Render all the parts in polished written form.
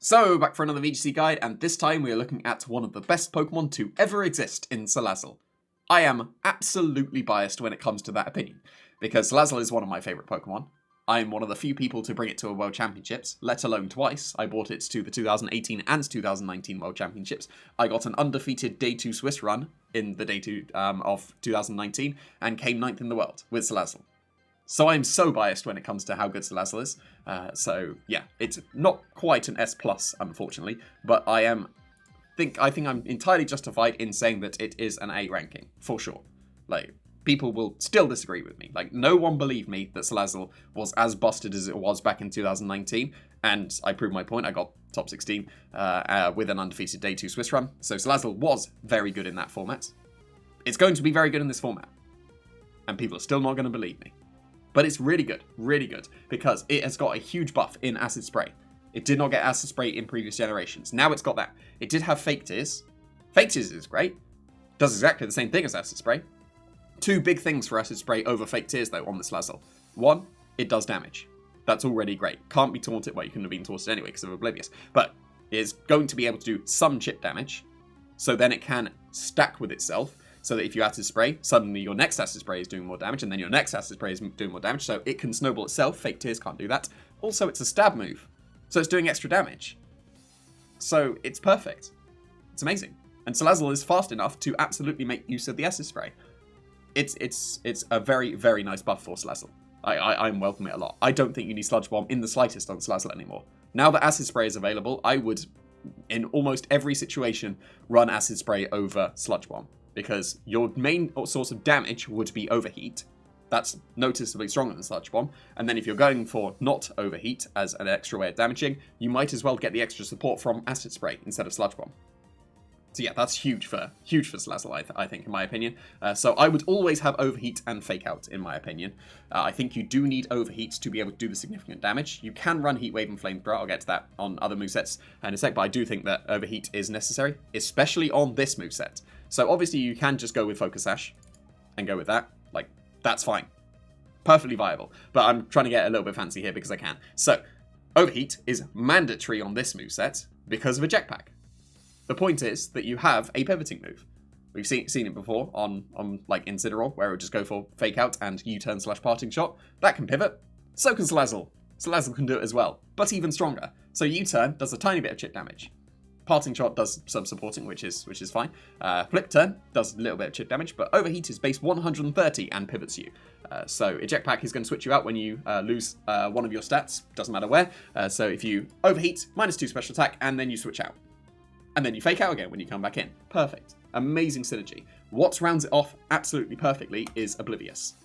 So, back for another VGC guide, and this time we are looking at one of the best Pokemon to ever exist in Salazzle. I am absolutely biased when it comes to that opinion, because Salazzle is one of my favourite Pokemon. I am one of the few people to bring it to a World Championships, let alone twice. I brought it to the 2018 and 2019 World Championships. I got an undefeated Day 2 Swiss run in the Day 2 of 2019, and came 9th in the world with Salazzle. So I'm so biased when it comes to how good Salazzle is. So yeah, it's not quite an S+, unfortunately, but I think I'm entirely justified in saying that it is an A ranking, for sure. Like, people will still disagree with me. Like, no one believed me that Salazzle was as busted as it was back in 2019, and I proved my point. I got top 16 with an undefeated Day 2 Swiss run, so Salazzle was very good in that format. It's going to be very good in this format, and people are still not going to believe me. But it's really good, because it has got a huge buff in Acid Spray. It did not get Acid Spray in previous generations. Now it's got that. It did have Fake Tears. Fake Tears is great. Does exactly the same thing as Acid Spray. Two big things for Acid Spray over Fake Tears, though, on this Salazzle. One, it does damage. That's already great. Can't be taunted. Well, you couldn't have been taunted anyway because of Oblivious. But it is going to be able to do some chip damage. So then it can stack with itself. So that if you Acid Spray, suddenly your next Acid Spray is doing more damage, and then your next Acid Spray is doing more damage, so it can snowball itself. Fake Tears can't do that. Also, it's a stab move, so it's doing extra damage. So it's perfect. It's amazing. And Salazzle is fast enough to absolutely make use of the Acid Spray. It's a very, very nice buff for Salazzle. I'm welcoming it a lot. I don't think you need Sludge Bomb in the slightest on Salazzle anymore. Now that Acid Spray is available, I would, in almost every situation, run Acid Spray over Sludge Bomb. Because your main source of damage would be Overheat. That's noticeably stronger than Sludge Bomb. And then if you're going for not Overheat as an extra way of damaging, you might as well get the extra support from Acid Spray instead of Sludge Bomb. So yeah, that's huge for Salazzle, I think, in my opinion. So I would always have Overheat and Fake Out, in my opinion. I think you do need Overheat to be able to do the significant damage. You can run Heat Wave and Flamethrower. I'll get to that on other movesets in a sec, but I do think that Overheat is necessary, especially on this moveset. So obviously you can just go with Focus Sash and go with that. Like, that's fine. Perfectly viable. But I'm trying to get a little bit fancy here because I can. So, Overheat is mandatory on this moveset because of a Jetpack. The point is that you have a pivoting move. We've seen it before on like Incineroar, where it would just go for Fake Out and U-turn / Parting Shot. That can pivot. So can Salazzle. Salazzle can do it as well, but even stronger. So U-turn does a tiny bit of chip damage. Parting Shot does some supporting, which is fine. Flip Turn does a little bit of chip damage, but Overheat is base 130 and pivots you. So a Jetpack is going to switch you out when you lose one of your stats, doesn't matter where. So if you Overheat, -2 special attack, and then you switch out. And then you Fake Out again when you come back in. Perfect. Amazing synergy. What rounds it off absolutely perfectly is Oblivious.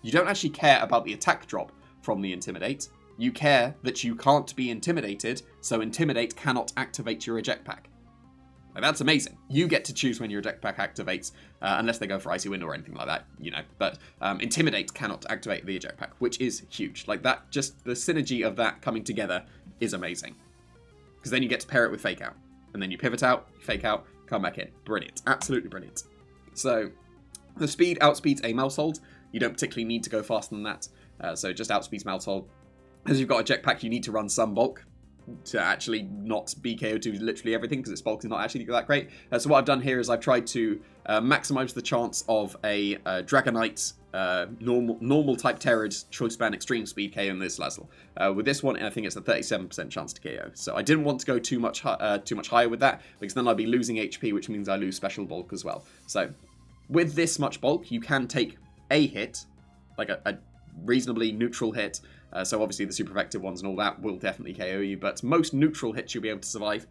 You don't actually care about the attack drop from the Intimidate. You care that you can't be intimidated, so Intimidate cannot activate your Eject Pack. Like, that's amazing. You get to choose when your Eject Pack activates, unless they go for Icy Wind or anything like that, you know. But Intimidate cannot activate the Eject Pack, which is huge. Like, that, just the synergy of that coming together is amazing. Because then you get to pair it with Fake Out. And then you pivot out, Fake Out, come back in. Brilliant. Absolutely brilliant. So, the speed outspeeds a Maushold. You don't particularly need to go faster than that. So just outspeeds Maushold. As you've got a Jetpack, you need to run some bulk to actually not be KO to literally everything, because its bulk is not actually that great. So what I've done here is I've tried to maximize the chance of a Dragonite normal type Terrid Choice Band Extreme Speed KO in this Salazzle. With this one, I think it's a 37% chance to KO. So I didn't want to go too much higher with that, because then I'd be losing HP, which means I lose special bulk as well. So with this much bulk, you can take a hit, like a reasonably neutral hit. So obviously the super effective ones and all that will definitely KO you, but most neutral hits you'll be able to survive,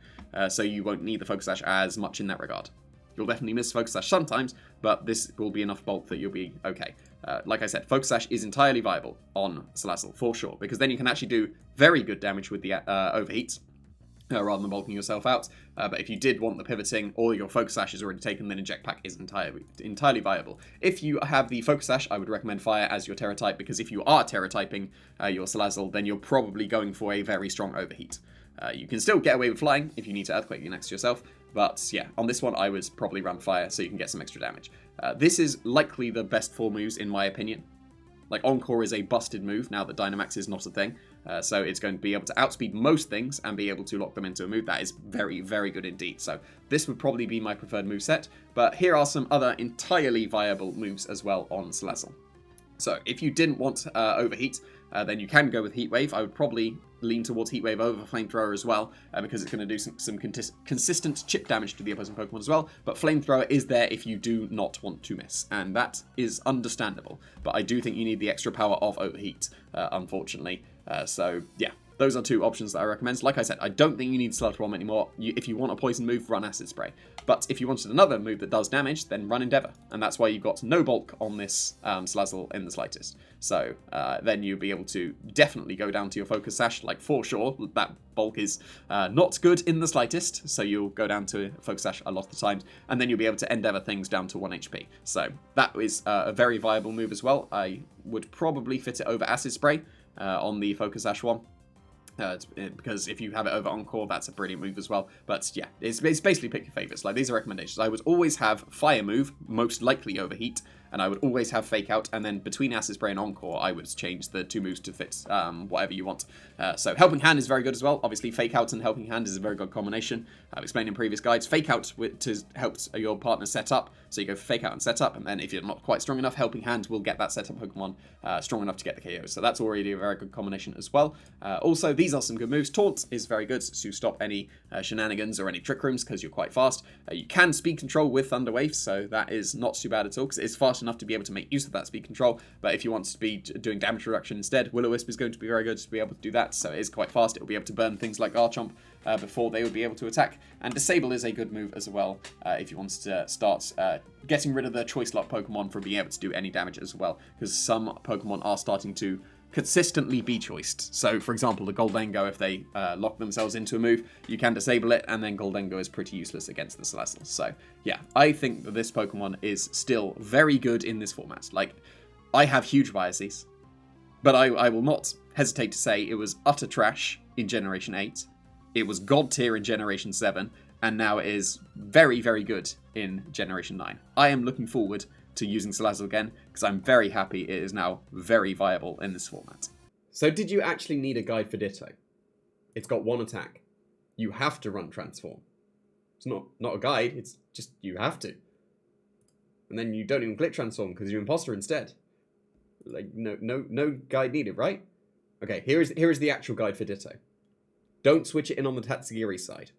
so you won't need the Focus Sash as much in that regard. You'll definitely miss Focus Sash sometimes, but this will be enough bulk that you'll be okay. Like I said, Focus Sash is entirely viable on Salazzle, for sure, because then you can actually do very good damage with the Overheat, rather than bulking yourself out. But if you did want the pivoting, or your Focus Sash is already taken, then Eject Pack is entirely viable. If you have the Focus Sash, I would recommend Fire as your Terra type, because if you are Terra typing your Salazzle, then you're probably going for a very strong Overheat. You can still get away with Flying if you need to Earthquake you next to yourself, but yeah, on this one I would probably run Fire so you can get some extra damage. This is likely the best 4 moves in my opinion. Like, Encore is a busted move now that Dynamax is not a thing. So it's going to be able to outspeed most things and be able to lock them into a move. That is very, very good indeed. So this would probably be my preferred moveset. But here are some other entirely viable moves as well on Salazzle. So if you didn't want Overheat, then you can go with Heat Wave. I would probably lean towards Heat Wave over Flamethrower as well, because it's going to do some consistent chip damage to the opposing Pokemon as well. But Flamethrower is there if you do not want to miss, and that is understandable. But I do think you need the extra power of Overheat, unfortunately. So yeah, those are two options that I recommend. Like I said, I don't think you need Sludge Bomb anymore. If you want a poison move, run Acid Spray. But if you wanted another move that does damage, then run Endeavour. And that's why you've got no bulk on this Salazzle in the slightest. So then you'll be able to definitely go down to your Focus Sash, like for sure. That bulk is not good in the slightest, so you'll go down to Focus Sash a lot of the times, and then you'll be able to Endeavour things down to 1 HP. So that is a very viable move as well. I would probably fit it over Acid Spray on the Focus Sash one. Because if you have it over Encore, that's a brilliant move as well. But yeah, it's basically pick your favorites. Like, these are recommendations. I would always have Fire move, most likely Overheat, and I would always have Fake Out, and then between Acid Spray and Encore, I would change the two moves to fit whatever you want. So Helping Hand is very good as well. Obviously, Fake Out and Helping Hand is a very good combination. I've explained in previous guides. Fake Out to help your partner set up, so you go for Fake Out and set up, and then if you're not quite strong enough, Helping Hand will get that setup Pokemon strong enough to get the KO. So that's already a very good combination as well. Also, these are some good moves. Taunt is very good to stop any shenanigans or any trick rooms because you're quite fast. You can speed control with Thunder Wave, so that is not too bad at all because it's fast enough to be able to make use of that speed control. But if you want to be doing damage reduction instead, Will-O-Wisp is going to be very good to be able to do that. So it is quite fast. It will be able to burn things like Garchomp before they would be able to attack. And Disable is a good move as well if you want to start getting rid of the Choice Lock Pokemon from being able to do any damage as well, because some Pokemon are starting to consistently be choiced. So, for example, the Goldengo, if they lock themselves into a move, you can disable it, and then Goldengo is pretty useless against the Salazzle. So, yeah, I think that this Pokemon is still very good in this format. Like, I have huge biases, but I will not hesitate to say it was utter trash in Generation 8, it was God tier in Generation 7, and now it is very, very good in Generation 9. I am looking forward to using Salazzle again, because I'm very happy it is now very viable in this format. So did you actually need a guide for Ditto? It's got one attack. You have to run Transform. It's not a guide, it's just you have to. And then you don't even click Transform because you're Imposter instead. Like, no guide needed, right? Okay, here is the actual guide for Ditto. Don't switch it in on the Tatsugiri side.